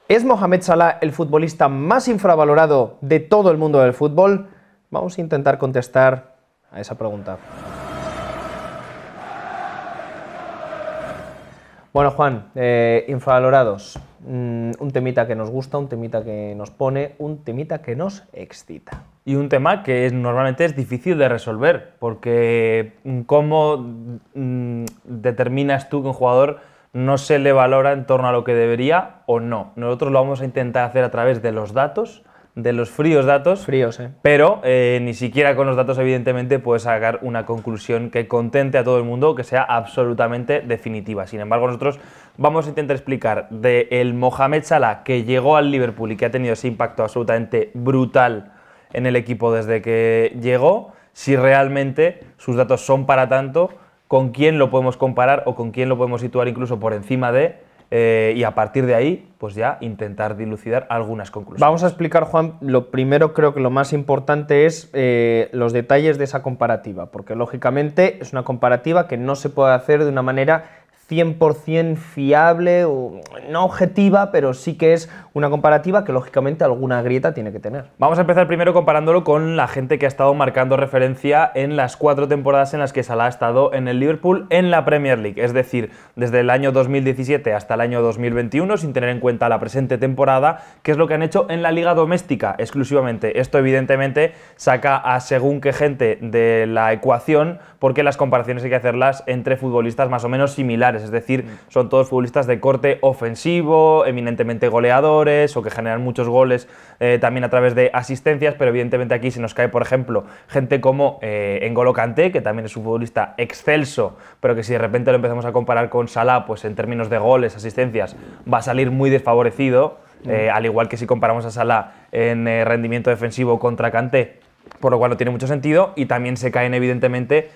¿Es Mohamed Salah el futbolista más infravalorado de todo el mundo del fútbol? Vamos a intentar contestar a esa pregunta. Bueno, Juan, infravalorados. Un temita que nos gusta, un temita que nos pone, un temita que nos excita. Y un tema que normalmente es difícil de resolver, porque ¿cómo determinas tú que un jugador no se le valora en torno a lo que debería o no? Nosotros lo vamos a intentar hacer a través de los datos, de los fríos datos, pero ni siquiera con los datos evidentemente puedes sacar una conclusión que contente a todo el mundo, que sea absolutamente definitiva. Sin embargo, nosotros vamos a intentar explicar del Mohamed Salah que llegó al Liverpool y que ha tenido ese impacto absolutamente brutal en el equipo desde que llegó, si realmente sus datos son para tanto, con quién lo podemos comparar o con quién lo podemos situar incluso por encima de, y a partir de ahí, pues ya intentar dilucidar algunas conclusiones. Vamos a explicar, Juan, lo primero, creo que lo más importante es los detalles de esa comparativa, porque lógicamente es una comparativa que no se puede hacer de una manera 100% fiable, o no objetiva, pero sí que es una comparativa que lógicamente alguna grieta tiene que tener. Vamos a empezar primero comparándolo con la gente que ha estado marcando referencia en las 4 temporadas en las que Salah ha estado en el Liverpool en la Premier League, es decir, desde el año 2017 hasta el año 2021, sin tener en cuenta la presente temporada, que es lo que han hecho en la liga doméstica exclusivamente. Esto evidentemente saca a según qué gente de la ecuación, porque las comparaciones hay que hacerlas entre futbolistas más o menos similares, es decir, son todos futbolistas de corte ofensivo, eminentemente goleadores o que generan muchos goles también a través de asistencias, pero evidentemente aquí se nos cae, por ejemplo, gente como N'Golo Kanté, que también es un futbolista excelso, pero que si de repente lo empezamos a comparar con Salah, pues en términos de goles, asistencias, va a salir muy desfavorecido, al igual que si comparamos a Salah en rendimiento defensivo contra Kanté, por lo cual no tiene mucho sentido, y también se caen evidentemente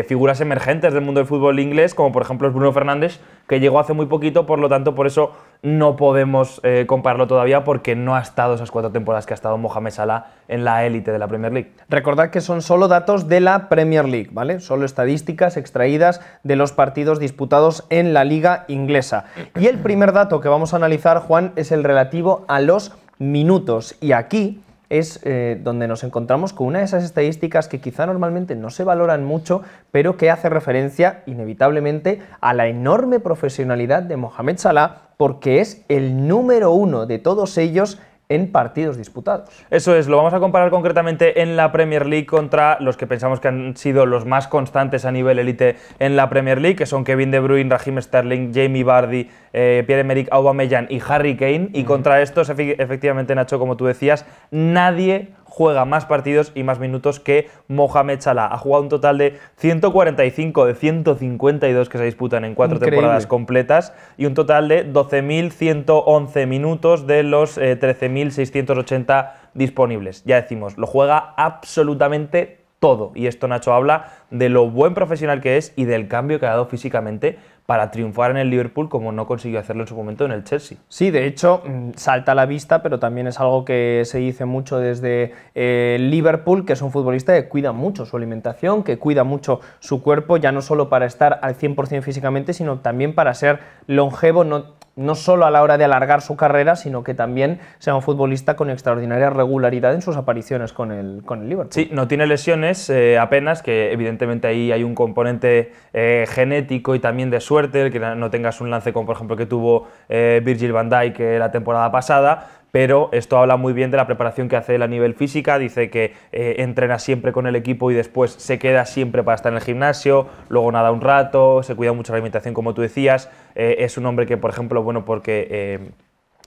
figuras emergentes del mundo del fútbol inglés, como por ejemplo es Bruno Fernández, que llegó hace muy poquito, por lo tanto por eso no podemos compararlo todavía, porque no ha estado esas 4 temporadas que ha estado Mohamed Salah en la élite de la Premier League. Recordad que son solo datos de la Premier League, ¿vale? Solo estadísticas extraídas de los partidos disputados en la liga inglesa. Y el primer dato que vamos a analizar, Juan, es el relativo a los minutos, y aquí es donde nos encontramos con una de esas estadísticas que quizá normalmente no se valoran mucho, pero que hace referencia inevitablemente a la enorme profesionalidad de Mohamed Salah, porque es el número 1 de todos ellos en partidos disputados. Eso es, lo vamos a comparar concretamente en la Premier League contra los que pensamos que han sido los más constantes a nivel élite en la Premier League, que son Kevin De Bruyne, Raheem Sterling, Jamie Vardy, Pierre-Emerick Aubameyang y Harry Kane, y contra estos, efectivamente, Nacho, como tú decías, nadie juega más partidos y más minutos que Mohamed Salah. Ha jugado un total de 145 de 152 que se disputan en 4 temporadas completas, y un total de 12.111 minutos de los 13.680 disponibles. Ya decimos, lo juega absolutamente todo, y esto, Nacho, habla de lo buen profesional que es y del cambio que ha dado físicamente para triunfar en el Liverpool, como no consiguió hacerlo en su momento en el Chelsea. Sí, de hecho, salta a la vista, pero también es algo que se dice mucho desde Liverpool, que es un futbolista que cuida mucho su alimentación, que cuida mucho su cuerpo, ya no solo para estar al 100% físicamente, sino también para ser longevo, no solo a la hora de alargar su carrera, sino que también sea un futbolista con extraordinaria regularidad en sus apariciones con el Liverpool. Sí, no tiene lesiones apenas, que evidentemente ahí hay un componente genético y también de suerte, el que no tengas un lance como por ejemplo que tuvo Virgil van Dijk la temporada pasada, pero esto habla muy bien de la preparación que hace él a nivel física. Dice que entrena siempre con el equipo y después se queda siempre para estar en el gimnasio, luego nada un rato, se cuida mucho la alimentación, como tú decías. Es un hombre que, por ejemplo, bueno, porque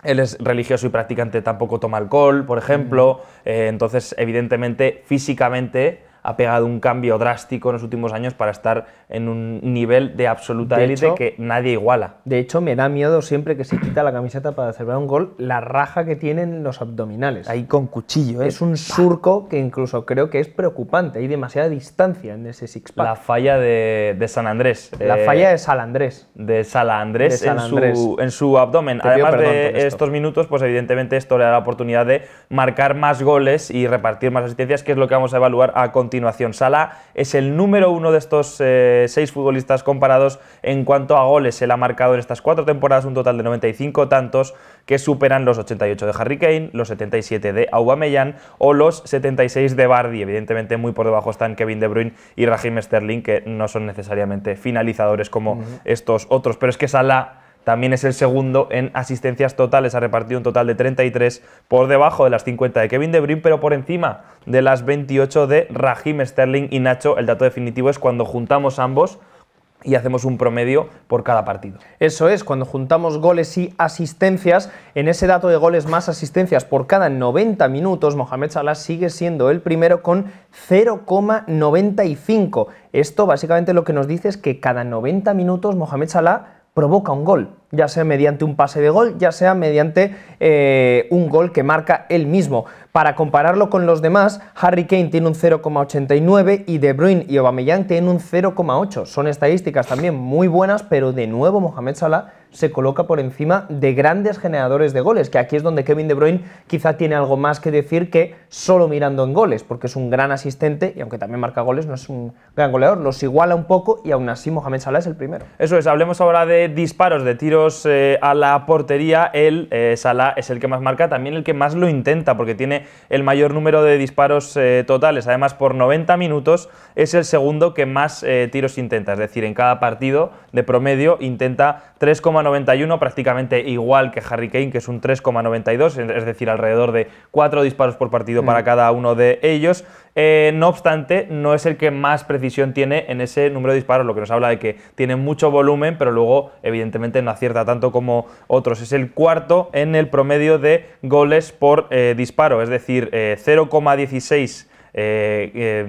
él es religioso y practicante, tampoco toma alcohol, por ejemplo. Entonces, evidentemente, físicamente ha pegado un cambio drástico en los últimos años para estar en un nivel de absoluta élite que nadie iguala. De hecho, me da miedo siempre que se quita la camiseta para celebrar un gol, la raja que tienen los abdominales. Ahí con cuchillo, Es un surco que incluso creo que es preocupante, hay demasiada distancia en ese six-pack. La falla de San Andrés. La falla de Salah Andrés. De Salah Andrés, en su abdomen. Además de estos minutos, pues evidentemente esto le da la oportunidad de marcar más goles y repartir más asistencias, que es lo que vamos a evaluar a continuación continuación. Salah es el número 1 de estos 6 futbolistas comparados en cuanto a goles. Él ha marcado en estas 4 temporadas un total de 95 tantos, que superan los 88 de Harry Kane, los 77 de Aubameyang o los 76 de Vardy. Evidentemente muy por debajo están Kevin De Bruyne y Raheem Sterling, que no son necesariamente finalizadores como estos otros, pero es que Salah también es el segundo en asistencias totales, ha repartido un total de 33, por debajo de las 50 de Kevin De Bruyne, pero por encima de las 28 de Raheem Sterling. Y Nacho, el dato definitivo es cuando juntamos ambos y hacemos un promedio por cada partido. Eso es, cuando juntamos goles y asistencias, en ese dato de goles más asistencias por cada 90 minutos, Mohamed Salah sigue siendo el primero con 0,95. Esto básicamente lo que nos dice es que cada 90 minutos Mohamed Salah provoca un gol, ya sea mediante un pase de gol, ya sea mediante un gol que marca él mismo. Para compararlo con los demás, Harry Kane tiene un 0,89 y De Bruyne y Aubameyang tienen un 0,8. Son estadísticas también muy buenas, pero de nuevo Mohamed Salah se coloca por encima de grandes generadores de goles, que aquí es donde Kevin De Bruyne quizá tiene algo más que decir que solo mirando en goles, porque es un gran asistente y aunque también marca goles, no es un gran goleador, los iguala un poco y aún así Mohamed Salah es el primero. Eso es, hablemos ahora de disparos, de tiros a la portería. Salah es el que más marca, también el que más lo intenta, porque tiene el mayor número de disparos totales. Además, por 90 minutos es el segundo que más tiros intenta, es decir, en cada partido de promedio intenta 3,91, prácticamente igual que Harry Kane, que es un 3,92, es decir, alrededor de 4 disparos por partido para cada uno de ellos. No obstante, no es el que más precisión tiene en ese número de disparos, lo que nos habla de que tiene mucho volumen, pero luego evidentemente no acierta tanto como otros. Es el cuarto en el promedio de goles por disparo, es decir, 0,16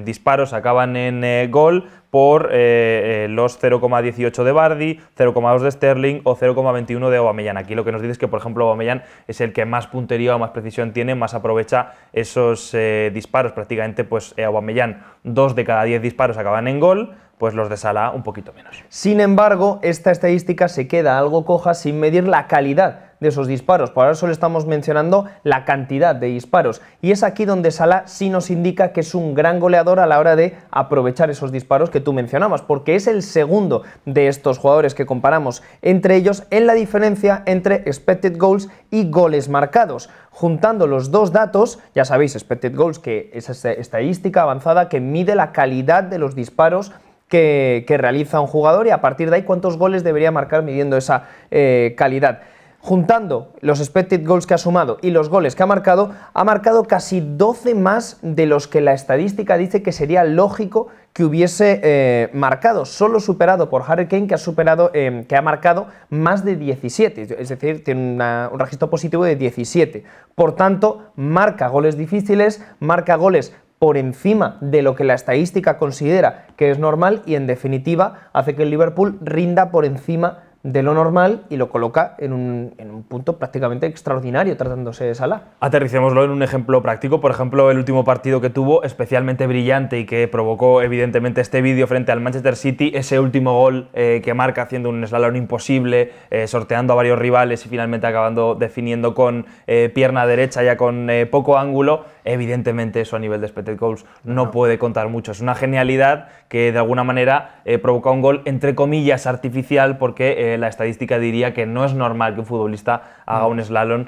disparos acaban en gol por los 0,18 de Vardy, 0,2 de Sterling o 0,21 de Aubameyang. Aquí lo que nos dice es que, por ejemplo, Aubameyang es el que más puntería o más precisión tiene, más aprovecha esos disparos. Prácticamente, pues Aubameyang, 2 de cada 10 disparos acaban en gol, pues los de Salah un poquito menos. Sin embargo, esta estadística se queda algo coja sin medir la calidad de esos disparos. Por ahora solo estamos mencionando la cantidad de disparos y es aquí donde Salah sí nos indica que es un gran goleador a la hora de aprovechar esos disparos que tú mencionabas, porque es el segundo de estos jugadores que comparamos entre ellos en la diferencia entre expected goals y goles marcados. Juntando los dos datos, ya sabéis, expected goals, que es esa estadística avanzada que mide la calidad de los disparos que realiza un jugador y a partir de ahí cuántos goles debería marcar midiendo esa calidad. Juntando los expected goals que ha sumado y los goles que ha marcado casi 12 más de los que la estadística dice que sería lógico que hubiese marcado, solo superado por Harry Kane, que ha marcado más de 17, es decir, tiene un registro positivo de 17. Por tanto, marca goles difíciles, marca goles por encima de lo que la estadística considera que es normal y, en definitiva, hace que el Liverpool rinda por encima de lo normal y lo coloca en un punto prácticamente extraordinario tratándose de Salah. Aterricémoslo en un ejemplo práctico, por ejemplo, el último partido que tuvo, especialmente brillante y que provocó evidentemente este vídeo frente al Manchester City, ese último gol que marca haciendo un slalom imposible, sorteando a varios rivales y finalmente acabando definiendo con pierna derecha ya con poco ángulo. Evidentemente eso a nivel de expected goals no puede contar mucho, es una genialidad que de alguna manera provoca un gol entre comillas artificial, porque la estadística diría que no es normal que un futbolista haga un slalom,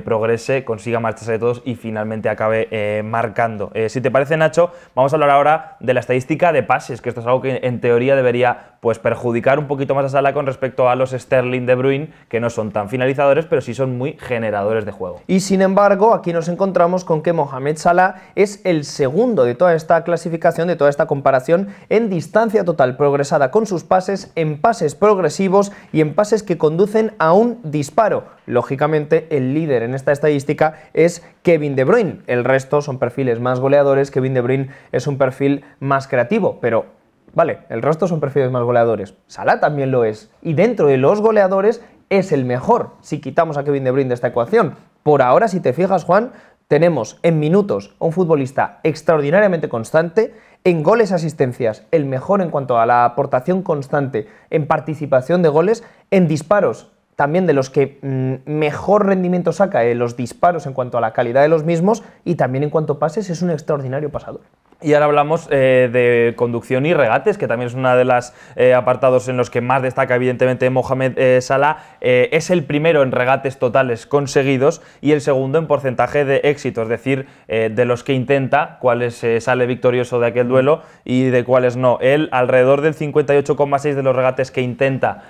progrese, consiga marcharse de todos y finalmente acabe marcando. Si te parece, Nacho, vamos a hablar ahora de la estadística de pases, que esto es algo que en teoría debería pues perjudicar un poquito más a Salah con respecto a los Sterling, De Bruyne, que no son tan finalizadores, pero sí son muy generadores de juego. Y sin embargo, aquí nos encontramos con que Mohamed Salah es el segundo de toda esta clasificación, de toda esta comparación, en distancia total progresada con sus pases, en pases progresivos y en pases que conducen a un disparo. Lógicamente, el líder en esta estadística es Kevin De Bruyne. El resto son perfiles más goleadores. Kevin De Bruyne es un perfil más creativo, pero vale, el resto son perfiles más goleadores. Salah también lo es. Y dentro de los goleadores es el mejor, si quitamos a Kevin De Bruyne de esta ecuación. Por ahora, si te fijas, Juan, tenemos en minutos a un futbolista extraordinariamente constante, en goles y asistencias el mejor en cuanto a la aportación constante, en participación de goles, en disparos también de los que mejor rendimiento saca los disparos en cuanto a la calidad de los mismos y también en cuanto a pases es un extraordinario pasador. Y ahora hablamos de conducción y regates, que también es uno de los apartados en los que más destaca evidentemente Mohamed Salah. Es el primero en regates totales conseguidos y el segundo en porcentaje de éxito, es decir, de los que intenta, cuáles sale victorioso de aquel duelo y de cuáles no. Él, alrededor del 58,6% de los regates que intenta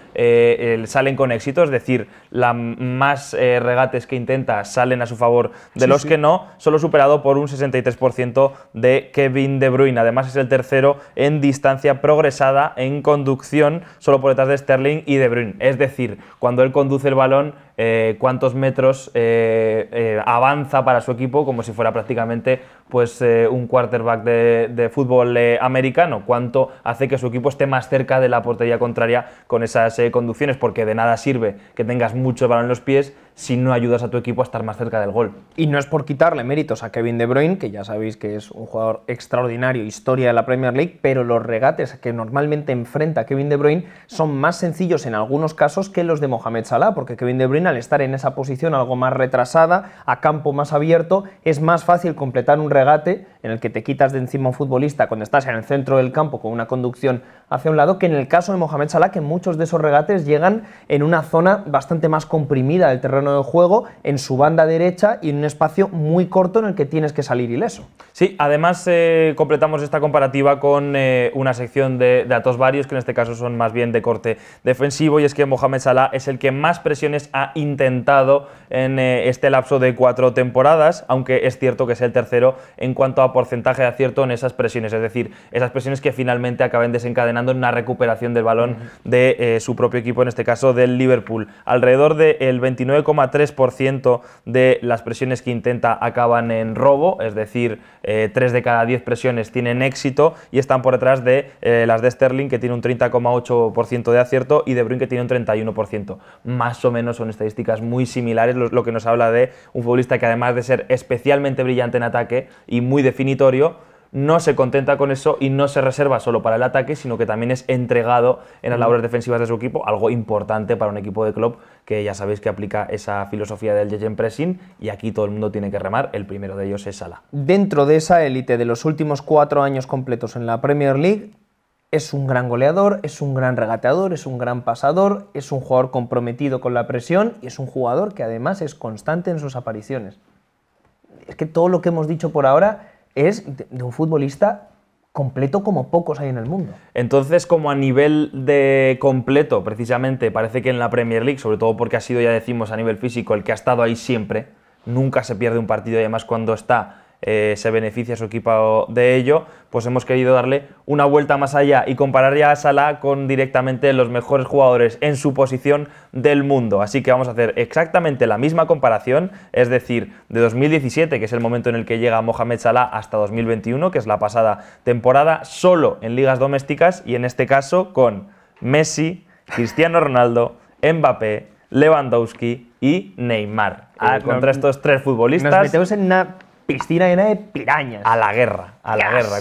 salen con éxito, es decir, más regates que intenta salen a su favor de los que no, solo superado por un 63% de Kevin De Bruyne. Además es el tercero en distancia progresada en conducción, solo por detrás de Sterling y De Bruyne. Es decir, cuando él conduce el balón, cuántos metros avanza para su equipo, como si fuera prácticamente pues, un quarterback de fútbol americano, cuánto hace que su equipo esté más cerca de la portería contraria con esas conducciones, porque de nada sirve que tengas mucho el balón en los pies si no ayudas a tu equipo a estar más cerca del gol. Y no es por quitarle méritos a Kevin De Bruyne, que ya sabéis que es un jugador extraordinario, historia de la Premier League, pero los regates que normalmente enfrenta Kevin De Bruyne son más sencillos en algunos casos que los de Mohamed Salah, porque Kevin De Bruyne, al estar en esa posición algo más retrasada, a campo más abierto, es más fácil completar un regate en el que te quitas de encima un futbolista cuando estás en el centro del campo con una conducción hacia un lado, que en el caso de Mohamed Salah, que muchos de esos regates llegan en una zona bastante más comprimida del terreno de juego, en su banda derecha y en un espacio muy corto en el que tienes que salir ileso. Sí, además completamos esta comparativa con una sección de datos varios, que en este caso son más bien de corte defensivo, y es que Mohamed Salah es el que más presiones ha intentado en este lapso de 4 temporadas, aunque es cierto que es el tercero en cuanto a porcentaje de acierto en esas presiones, es decir, esas presiones que finalmente acaben desencadenando en una recuperación del balón de su propio equipo, en este caso del Liverpool. Alrededor del 29,3% de las presiones que intenta acaban en robo, es decir, 3 de cada 10 presiones tienen éxito, y están por detrás de las de Sterling, que tiene un 30,8% de acierto, y De Bruyne, que tiene un 31%. Más o menos son estadísticas muy similares, lo que nos habla de un futbolista que, además de ser especialmente brillante en ataque y muy definitorio, no se contenta con eso y no se reserva solo para el ataque, sino que también es entregado en las labores defensivas de su equipo, algo importante para un equipo de club que ya sabéis que aplica esa filosofía del gegenpressing, y aquí todo el mundo tiene que remar. El primero de ellos es Salah. Dentro de esa élite de los últimos 4 años completos en la Premier League, es un gran goleador, es un gran regateador, es un gran pasador, es un jugador comprometido con la presión y es un jugador que además es constante en sus apariciones. Es que todo lo que hemos dicho por ahora es de un futbolista completo como pocos hay en el mundo. Entonces, como a nivel de completo, precisamente, parece que en la Premier League, sobre todo porque ha sido, ya decimos, a nivel físico, el que ha estado ahí siempre, nunca se pierde un partido, y además cuando está se beneficia su equipo de ello, pues hemos querido darle una vuelta más allá y comparar ya a Salah con directamente los mejores jugadores en su posición del mundo. Así que vamos a hacer exactamente la misma comparación, es decir, de 2017, que es el momento en el que llega Mohamed Salah, hasta 2021, que es la pasada temporada, solo en ligas domésticas, y en este caso con Messi, Cristiano Ronaldo, Mbappé, Lewandowski y Neymar. Contra estos 3 futbolistas nos metemos en una piscina llena de pirañas. A la guerra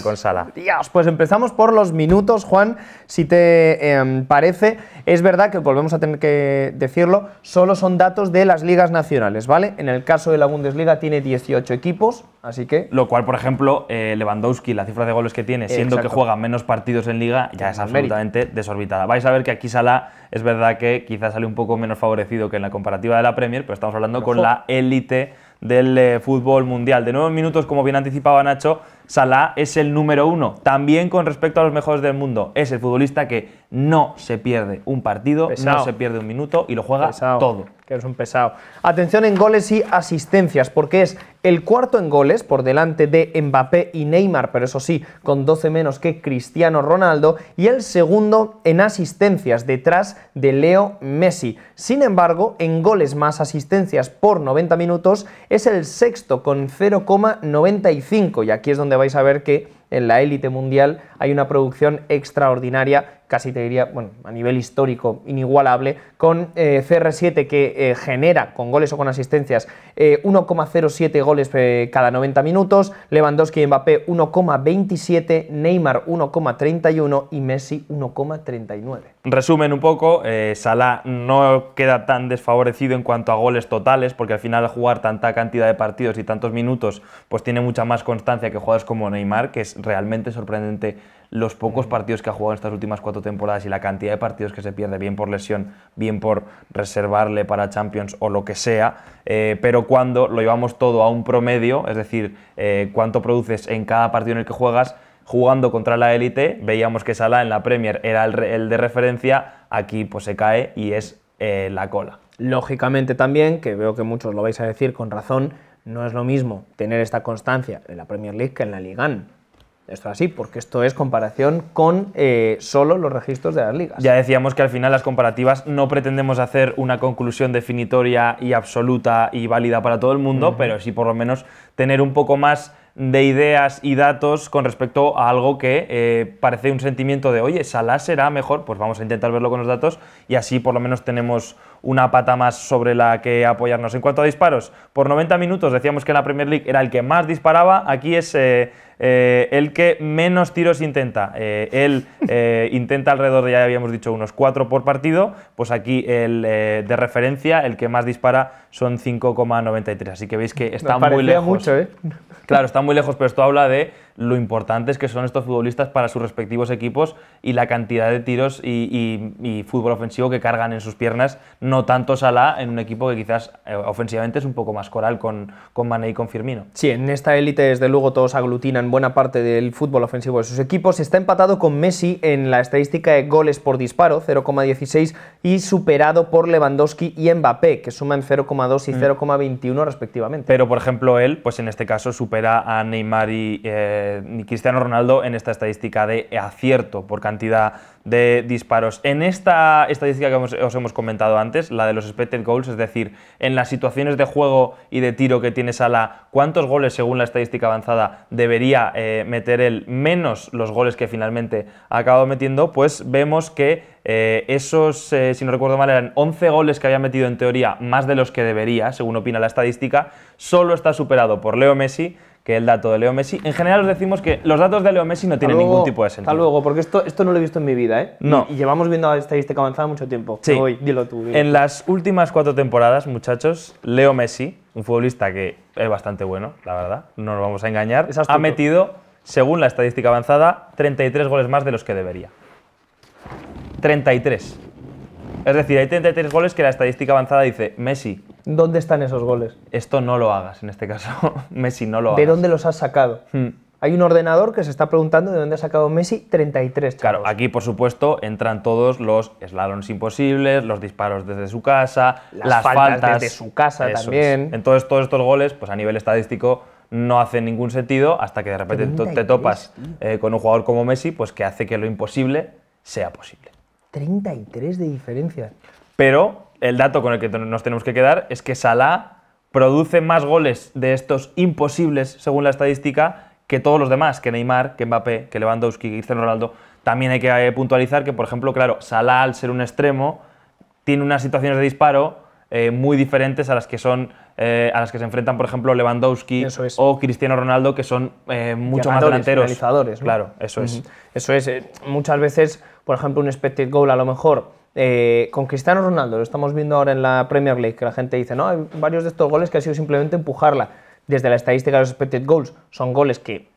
con Salah. Dios, pues empezamos por los minutos, Juan, si te parece. Es verdad que, volvemos a tener que decirlo, solo son datos de las ligas nacionales, ¿vale? En el caso de la Bundesliga tiene 18 equipos, así que... Lo cual, por ejemplo, Lewandowski, la cifra de goles que tiene, siendo que juega menos partidos en liga, ya es absolutamente desorbitada. Vais a ver que aquí Salah es verdad que quizás sale un poco menos favorecido que en la comparativa de la Premier, pero estamos hablando con la élite del fútbol mundial. De 9 minutos, como bien anticipaba Nacho, Salah es el número 1, también con respecto a los mejores del mundo. Es el futbolista que no se pierde un partido, no se pierde un minuto y lo juega todo. Que es un pesado. Atención en goles y asistencias, porque es el cuarto en goles, por delante de Mbappé y Neymar, pero eso sí, con 12 menos que Cristiano Ronaldo, y el segundo en asistencias, detrás de Leo Messi. Sin embargo, en goles más asistencias por 90 minutos, es el sexto con 0,95, y aquí es donde vais a ver que en la élite mundial hay una producción extraordinaria, casi te diría, bueno, a nivel histórico inigualable, con CR7 que genera con goles o con asistencias 1,07 goles cada 90 minutos, Lewandowski y Mbappé 1,27, Neymar 1,31 y Messi 1,39. Resumen un poco, Salah no queda tan desfavorecido en cuanto a goles totales, porque al final, al jugar tanta cantidad de partidos y tantos minutos, pues tiene mucha más constancia que jugadores como Neymar, que es realmente sorprendente los pocos partidos que ha jugado en estas últimas 4 temporadas y la cantidad de partidos que se pierde, bien por lesión, bien por reservarle para Champions o lo que sea, pero cuando lo llevamos todo a un promedio, es decir, cuánto produces en cada partido en el que juegas, jugando contra la élite, veíamos que Salah en la Premier era el de referencia, aquí pues se cae y es la cola. Lógicamente también, que veo que muchos lo vais a decir con razón, no es lo mismo tener esta constancia en la Premier League que en la Liga 1. Esto es así, porque esto es comparación con solo los registros de las ligas. Ya decíamos que al final las comparativas no pretendemos hacer una conclusión definitoria y absoluta y válida para todo el mundo, pero sí por lo menos tener un poco más de ideas y datos con respecto a algo que parece un sentimiento de oye, Salah será mejor, pues vamos a intentar verlo con los datos y así por lo menos tenemos una pata más sobre la que apoyarnos. En cuanto a disparos, por 90 minutos decíamos que en la Premier League era el que más disparaba, aquí es el que menos tiros intenta. Él intenta alrededor de, ya habíamos dicho, unos 4 por partido, pues aquí el de referencia, el que más dispara son 5,93, así que veis que está muy lejos. Mucho, ¿eh? Claro, está muy lejos, pero esto habla de lo importantes que son estos futbolistas para sus respectivos equipos y la cantidad de tiros y fútbol ofensivo que cargan en sus piernas, no tanto Salah en un equipo que quizás ofensivamente es un poco más coral con Mané y con Firmino. Sí, en esta élite desde luego todos aglutinan buena parte del fútbol ofensivo de sus equipos. Está empatado con Messi en la estadística de goles por disparo, 0,16, y superado por Lewandowski y Mbappé, que suman 0,2 y 0,21 respectivamente. Pero, por ejemplo, él, pues en este caso, supera a Neymar y Cristiano Ronaldo en esta estadística de acierto por cantidad de disparos. En esta estadística que os hemos comentado antes, la de los expected goals, es decir, en las situaciones de juego y de tiro que tiene Salah, ¿cuántos goles según la estadística avanzada debería meter él menos los goles que finalmente ha acabado metiendo? Pues vemos que esos, si no recuerdo mal, eran 11 goles que había metido en teoría, más de los que debería, según opina la estadística, solo está superado por Leo Messi, que el dato de Leo Messi. En general os decimos que los datos de Leo Messi no tienen ningún tipo de sentido. Hasta luego, porque esto no lo he visto en mi vida, ¿eh? No. Y llevamos viendo la estadística avanzada mucho tiempo. Sí. Voy, dilo tú. En las últimas 4 temporadas, muchachos, Leo Messi, un futbolista que es bastante bueno, la verdad, no nos vamos a engañar, ha metido, según la estadística avanzada, 33 goles más de los que debería. 33. Es decir, hay 33 goles que la estadística avanzada dice, Messi, ¿dónde están esos goles? Esto no lo hagas, en este caso. Messi, no lo hagas. ¿De dónde los has sacado? Hay un ordenador que se está preguntando de dónde ha sacado Messi 33. Claro, aquí por supuesto entran todos los slaloms imposibles, los disparos desde su casa, las faltas desde su casa también. Entonces todos estos goles, pues a nivel estadístico, no hacen ningún sentido hasta que de repente 33, te topas con un jugador como Messi, pues que hace que lo imposible sea posible. 33 de diferencia. Pero el dato con el que nos tenemos que quedar es que Salah produce más goles de estos imposibles, según la estadística, que todos los demás, que Neymar, que Mbappé, que Lewandowski, que Cristiano Ronaldo. También hay que puntualizar que, por ejemplo, claro, Salah, al ser un extremo, tiene unas situaciones de disparo muy diferentes a las que son a las que se enfrentan, por ejemplo, Lewandowski o Cristiano Ronaldo, que son mucho más delanteros. Finalizadores, ¿no? Claro, eso es. Eso es. Muchas veces, por ejemplo, un expected goal a lo mejor con Cristiano Ronaldo, lo estamos viendo ahora en la Premier League, que la gente dice, no, hay varios de estos goles que ha sido simplemente empujarla. Desde la estadística de los expected goals, son goles que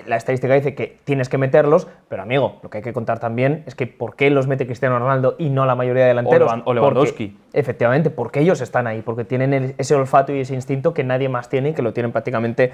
la estadística dice que tienes que meterlos, pero amigo, lo que hay que contar también es que por qué los mete Cristiano Ronaldo y no la mayoría de delanteros. O Lewandowski. Porque, efectivamente, porque ellos están ahí, porque tienen ese olfato y ese instinto que nadie más tiene y que lo tienen prácticamente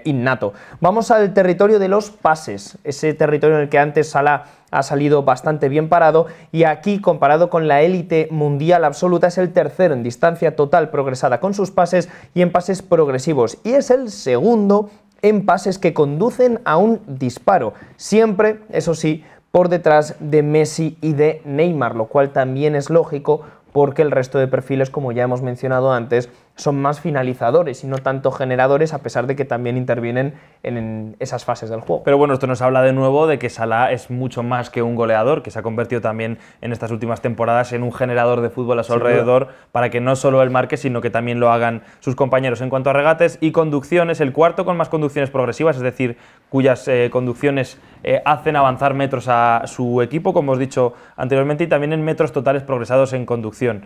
innato. Vamos al territorio de los pases, ese territorio en el que antes Salah ha salido bastante bien parado y aquí, comparado con la élite mundial absoluta, es el tercero en distancia total progresada con sus pases y en pases progresivos, y es el segundo en pases que conducen a un disparo, siempre, eso sí, por detrás de Messi y de Neymar, lo cual también es lógico porque el resto de perfiles, como ya hemos mencionado antes, son más finalizadores y no tanto generadores, a pesar de que también intervienen en esas fases del juego. Pero bueno, esto nos habla de nuevo de que Salah es mucho más que un goleador, que se ha convertido también en estas últimas temporadas en un generador de fútbol a su alrededor, para que no solo él marque, sino que también lo hagan sus compañeros. En cuanto a regates y conducciones, el cuarto con más conducciones progresivas, es decir, cuyas conducciones hacen avanzar metros a su equipo, como os he dicho anteriormente, y también en metros totales progresados en conducción.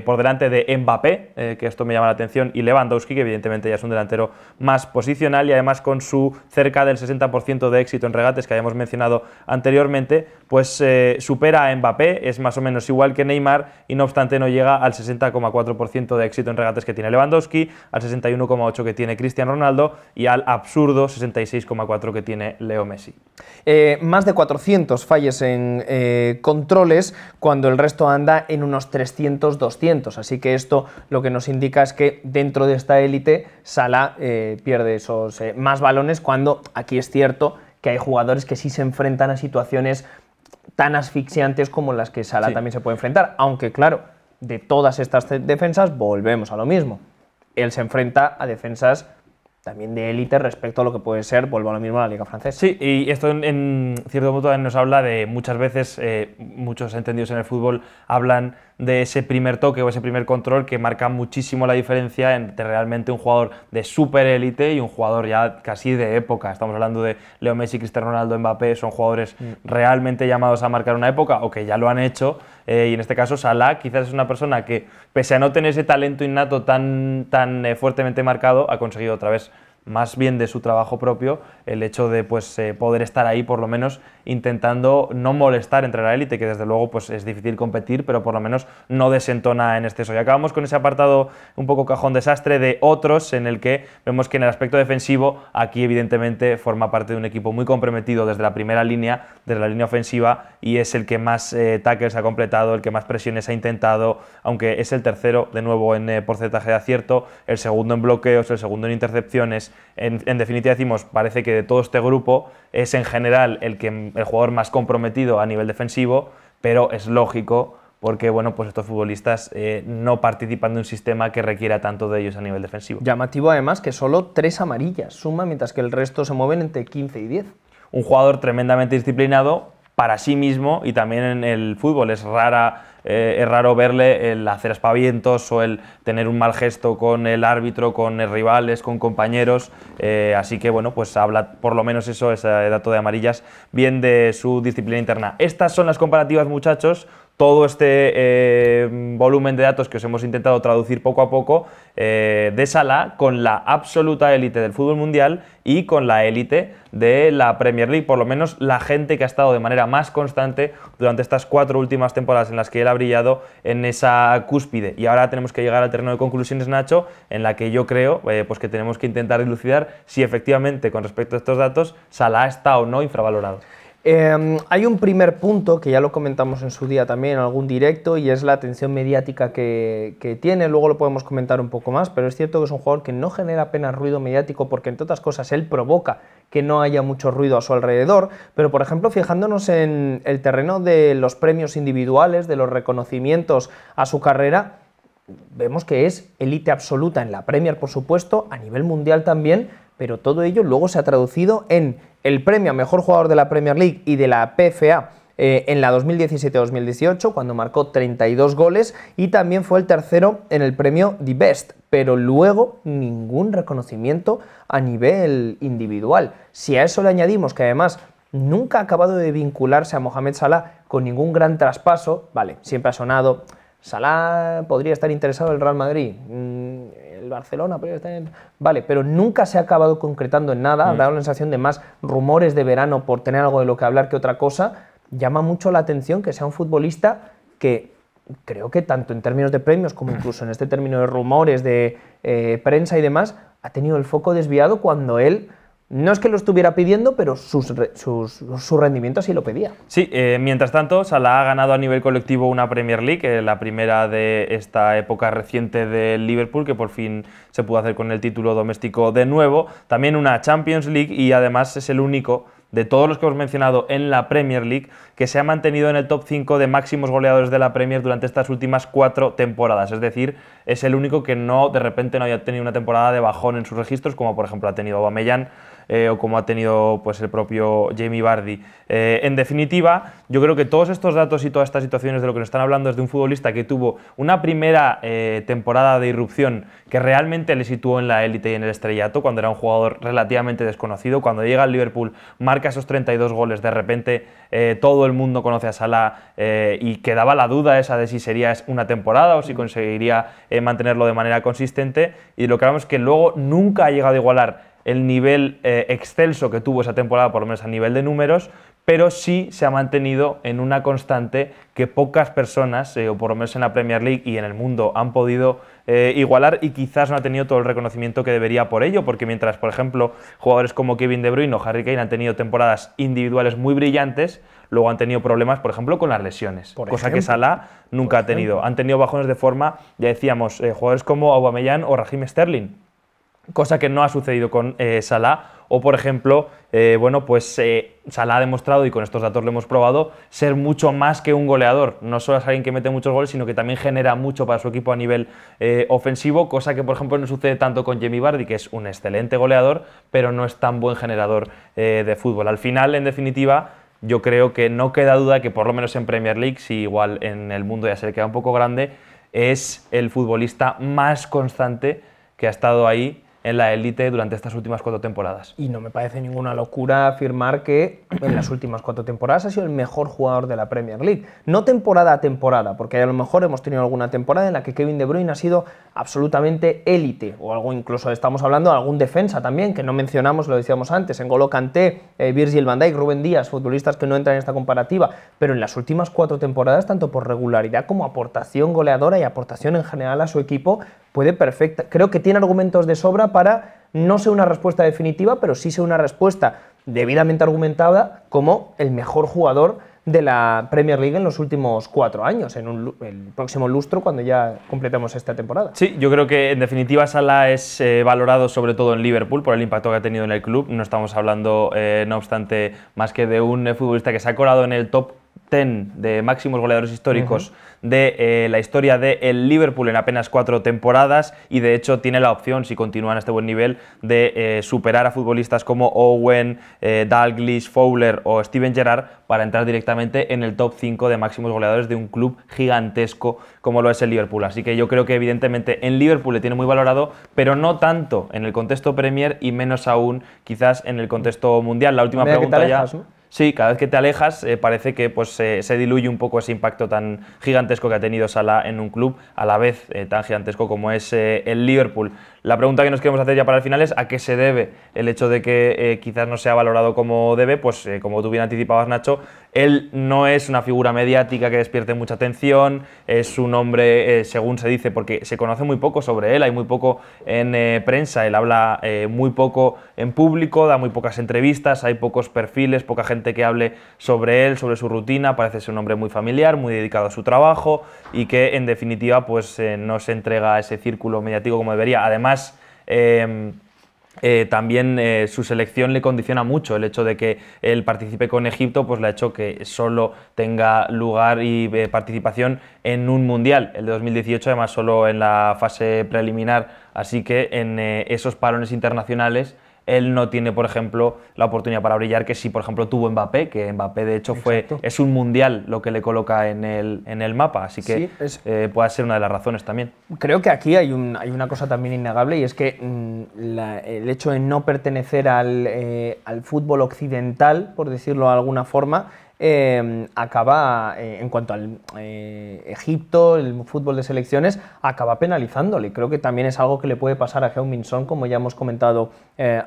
Por delante de Mbappé, que esto me llama llama la atención, y Lewandowski, que evidentemente ya es un delantero más posicional y además con su cerca del 60% de éxito en regates que habíamos mencionado anteriormente, pues supera a Mbappé, es más o menos igual que Neymar y no obstante no llega al 60,4% de éxito en regates que tiene Lewandowski, al 61,8% que tiene Cristiano Ronaldo y al absurdo 66,4% que tiene Leo Messi. Más de 400 falles en controles cuando el resto anda en unos 300-200, así que esto lo que nos indica es que dentro de esta élite Salah pierde esos más balones, cuando aquí es cierto que hay jugadores que sí se enfrentan a situaciones tan asfixiantes como las que Salah también se puede enfrentar, aunque claro, de todas estas defensas volvemos a lo mismo, él se enfrenta a defensas también de élite respecto a lo que puede ser, vuelvo a lo mismo, la Liga Francesa. Sí, y esto en cierto modo nos habla de muchas veces, muchos entendidos en el fútbol hablan de ese primer toque o ese primer control que marca muchísimo la diferencia entre realmente un jugador de super élite y un jugador ya casi de época. Estamos hablando de Leo Messi, Cristiano Ronaldo, Mbappé, son jugadores realmente llamados a marcar una época o que ya lo han hecho, y en este caso Salah quizás es una persona que, pese a no tener ese talento innato tan fuertemente marcado, ha conseguido otra vez, más bien de su trabajo propio, el hecho de pues, poder estar ahí por lo menos intentando no molestar entre la élite, que desde luego pues, es difícil competir, pero por lo menos no desentona en exceso. Y acabamos con ese apartado un poco cajón desastre de otros, en el que vemos que en el aspecto defensivo aquí evidentemente forma parte de un equipo muy comprometido desde la primera línea, desde la línea ofensiva, y es el que más tackles ha completado, el que más presiones ha intentado, aunque es el tercero de nuevo en porcentaje de acierto, el segundo en bloqueos, el segundo en intercepciones. En definitiva decimos, parece que de todo este grupo es en general el jugador más comprometido a nivel defensivo, pero es lógico porque bueno, pues estos futbolistas no participan de un sistema que requiera tanto de ellos a nivel defensivo. Llamativo además que solo 3 amarillas suma, mientras que el resto se mueven entre 15 y 10. Un jugador tremendamente disciplinado para sí mismo, y también en el fútbol es raro verle el hacer aspavientos o el tener un mal gesto con el árbitro, con rivales, con compañeros, así que bueno, pues habla por lo menos eso, ese dato de amarillas, bien de su disciplina interna. Estas son las comparativas, muchachos. Todo este volumen de datos que os hemos intentado traducir poco a poco de Salah con la absoluta élite del fútbol mundial y con la élite de la Premier League, por lo menos la gente que ha estado de manera más constante durante estas 4 últimas temporadas en las que él ha brillado en esa cúspide. Y ahora tenemos que llegar al terreno de conclusiones, Nacho, en la que yo creo pues que tenemos que intentar dilucidar si efectivamente con respecto a estos datos Salah está o no infravalorado. Hay un primer punto que ya lo comentamos en su día también en algún directo, y es la atención mediática que tiene. Luego lo podemos comentar un poco más, pero es cierto que es un jugador que no genera apenas ruido mediático porque, entre otras cosas, él provoca que no haya mucho ruido a su alrededor. Pero, por ejemplo, fijándonos en el terreno de los premios individuales, de los reconocimientos a su carrera, vemos que es élite absoluta en la Premier, por supuesto, a nivel mundial también, pero todo ello luego se ha traducido en el premio a mejor jugador de la Premier League y de la PFA en la 2017-2018, cuando marcó 32 goles, y también fue el tercero en el premio The Best, pero luego ningún reconocimiento a nivel individual. Si a eso le añadimos que además nunca ha acabado de vincularse a Mohamed Salah con ningún gran traspaso, vale, siempre ha sonado, Salah podría estar interesado en el Real Madrid, el Barcelona podría estar en... Vale, pero nunca se ha acabado concretando en nada, ha dado la sensación de más rumores de verano por tener algo de lo que hablar que otra cosa. Llama mucho la atención que sea un futbolista que creo que tanto en términos de premios como incluso en este término de rumores de prensa y demás, ha tenido el foco desviado cuando él... No es que lo estuviera pidiendo, pero su rendimiento sí lo pedía. Sí, mientras tanto, Salah ha ganado a nivel colectivo una Premier League, la primera de esta época reciente del Liverpool, que por fin se pudo hacer con el título doméstico de nuevo. También una Champions League, y además es el único de todos los que hemos mencionado en la Premier League que se ha mantenido en el top 5 de máximos goleadores de la Premier durante estas últimas 4 temporadas. Es decir, es el único que de repente no haya tenido una temporada de bajón en sus registros, como por ejemplo ha tenido Aubameyang, o como ha tenido pues, el propio Jamie Vardy. En definitiva, yo creo que todos estos datos y todas estas situaciones de lo que nos están hablando es de un futbolista que tuvo una primera temporada de irrupción que realmente le situó en la élite y en el estrellato, cuando era un jugador relativamente desconocido. Cuando llega al Liverpool, marca esos 32 goles, de repente todo el mundo conoce a Salah, y quedaba la duda esa de si sería una temporada o si conseguiría mantenerlo de manera consistente, y lo que hablamos es que luego nunca ha llegado a igualar el nivel excelso que tuvo esa temporada, por lo menos a nivel de números, pero sí se ha mantenido en una constante que pocas personas, o por lo menos en la Premier League y en el mundo, han podido igualar, y quizás no ha tenido todo el reconocimiento que debería por ello, porque mientras, por ejemplo, jugadores como Kevin De Bruyne o Harry Kane han tenido temporadas individuales muy brillantes, luego han tenido problemas, por ejemplo, con las lesiones, cosa que Salah nunca ha tenido. Han tenido bajones de forma, ya decíamos, jugadores como Aubameyang o Raheem Sterling, cosa que no ha sucedido con Salah. O, por ejemplo, Salah ha demostrado, y con estos datos lo hemos probado, ser mucho más que un goleador. No solo es alguien que mete muchos goles, sino que también genera mucho para su equipo a nivel ofensivo, cosa que, por ejemplo, no sucede tanto con Jamie Vardy, que es un excelente goleador, pero no es tan buen generador de fútbol. Al final, en definitiva, yo creo que no queda duda que, por lo menos en Premier League, si igual en el mundo ya se le queda un poco grande, es el futbolista más constante que ha estado ahí en la élite durante estas últimas 4 temporadas. Y no me parece ninguna locura afirmar que en las últimas 4 temporadas ha sido el mejor jugador de la Premier League. No temporada a temporada, porque a lo mejor hemos tenido alguna temporada en la que Kevin De Bruyne ha sido absolutamente élite, o algo, incluso estamos hablando de algún defensa también, que no mencionamos, lo decíamos antes, N'Golo Kanté, Virgil van Dijk, Rubén Díaz, futbolistas que no entran en esta comparativa, pero en las últimas 4 temporadas, tanto por regularidad como aportación goleadora y aportación en general a su equipo, puede perfecta. Creo que tiene argumentos de sobra para no ser una respuesta definitiva, pero sí ser una respuesta debidamente argumentada como el mejor jugador de la Premier League en los últimos 4 años, en el próximo lustro, cuando ya completemos esta temporada. Sí, yo creo que en definitiva Salah es valorado sobre todo en Liverpool por el impacto que ha tenido en el club. No estamos hablando, no obstante, más que de un futbolista que se ha colado en el top 10 de máximos goleadores históricos de la historia del Liverpool en apenas 4 temporadas, y de hecho tiene la opción, si continúa en este buen nivel, de superar a futbolistas como Owen, Dalglish, Fowler o Steven Gerrard para entrar directamente en el top 5 de máximos goleadores de un club gigantesco como lo es el Liverpool. Así que yo creo que evidentemente en Liverpool le tiene muy valorado, pero no tanto en el contexto Premier y menos aún quizás en el contexto mundial. La última pregunta que te alejas, ¿no? Sí, cada vez que te alejas parece que se diluye un poco ese impacto tan gigantesco que ha tenido Salah en un club, a la vez tan gigantesco como es el Liverpool. La pregunta que nos queremos hacer ya para el final es ¿a qué se debe el hecho de que quizás no sea valorado como debe? Pues como tú bien anticipabas, Nacho, él no es una figura mediática que despierte mucha atención, es un hombre, según se dice, porque se conoce muy poco sobre él, hay muy poco en prensa, él habla muy poco en público, da muy pocas entrevistas, hay pocos perfiles, poca gente que hable sobre él, sobre su rutina. Parece ser un hombre muy familiar, muy dedicado a su trabajo, y que en definitiva pues no se entrega a ese círculo mediático como debería. Además, también su selección le condiciona mucho. El hecho de que él participe con Egipto pues le ha hecho que solo tenga lugar y participación en un mundial, el de 2018, además solo en la fase preliminar, así que en esos parones internacionales él no tiene, por ejemplo, la oportunidad para brillar que sí, por ejemplo, tuvo Mbappé, que Mbappé de hecho es un mundial lo que le coloca en el mapa, así que sí, puede ser una de las razones también. Creo que aquí hay una cosa también innegable, y es que el hecho de no pertenecer al fútbol occidental, por decirlo de alguna forma, acaba, en cuanto al Egipto, el fútbol de selecciones, acaba penalizándole. Creo que también es algo que le puede pasar a Heung-min Son, como ya hemos comentado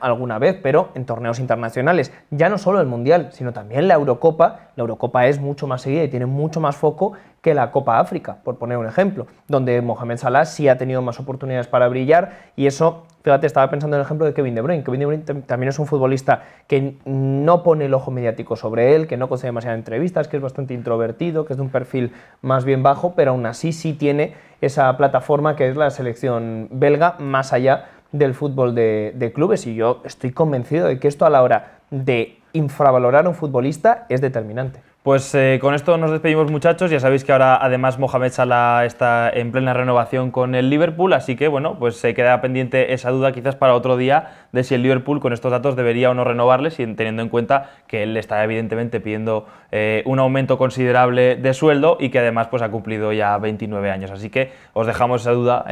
alguna vez, pero en torneos internacionales, ya no solo el Mundial, sino también la Eurocopa. La Eurocopa es mucho más seguida y tiene mucho más foco que la Copa África, por poner un ejemplo, donde Mohamed Salah sí ha tenido más oportunidades para brillar, y eso, fíjate, estaba pensando en el ejemplo de Kevin De Bruyne. Kevin De Bruyne también es un futbolista que no pone el ojo mediático sobre él, que no concede demasiadas entrevistas, que es bastante introvertido, que es de un perfil más bien bajo, pero aún así sí tiene esa plataforma que es la selección belga, más allá del fútbol de clubes, y yo estoy convencido de que esto, a la hora de infravalorar a un futbolista, es determinante. Pues con esto nos despedimos, muchachos. Ya sabéis que ahora además Mohamed Salah está en plena renovación con el Liverpool, así que bueno, pues se queda pendiente esa duda quizás para otro día de si el Liverpool con estos datos debería o no renovarles, teniendo en cuenta que él está evidentemente pidiendo un aumento considerable de sueldo y que además pues ha cumplido ya 29 años. Así que os dejamos esa duda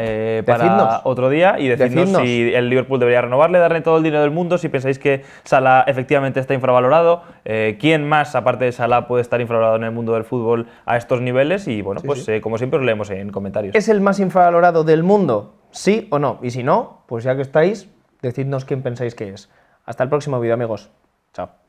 para otro día, y decidnos si el Liverpool debería renovarle, darle todo el dinero del mundo, si pensáis que Salah efectivamente está infravalorado, quién más aparte de Salah puede estar infravalorado en el mundo del fútbol a estos niveles y bueno, como siempre os leemos en comentarios. ¿Es el más infravalorado del mundo? ¿Sí o no? Y si no, pues ya que estáis, decidnos quién pensáis que es. Hasta el próximo vídeo, amigos. Chao.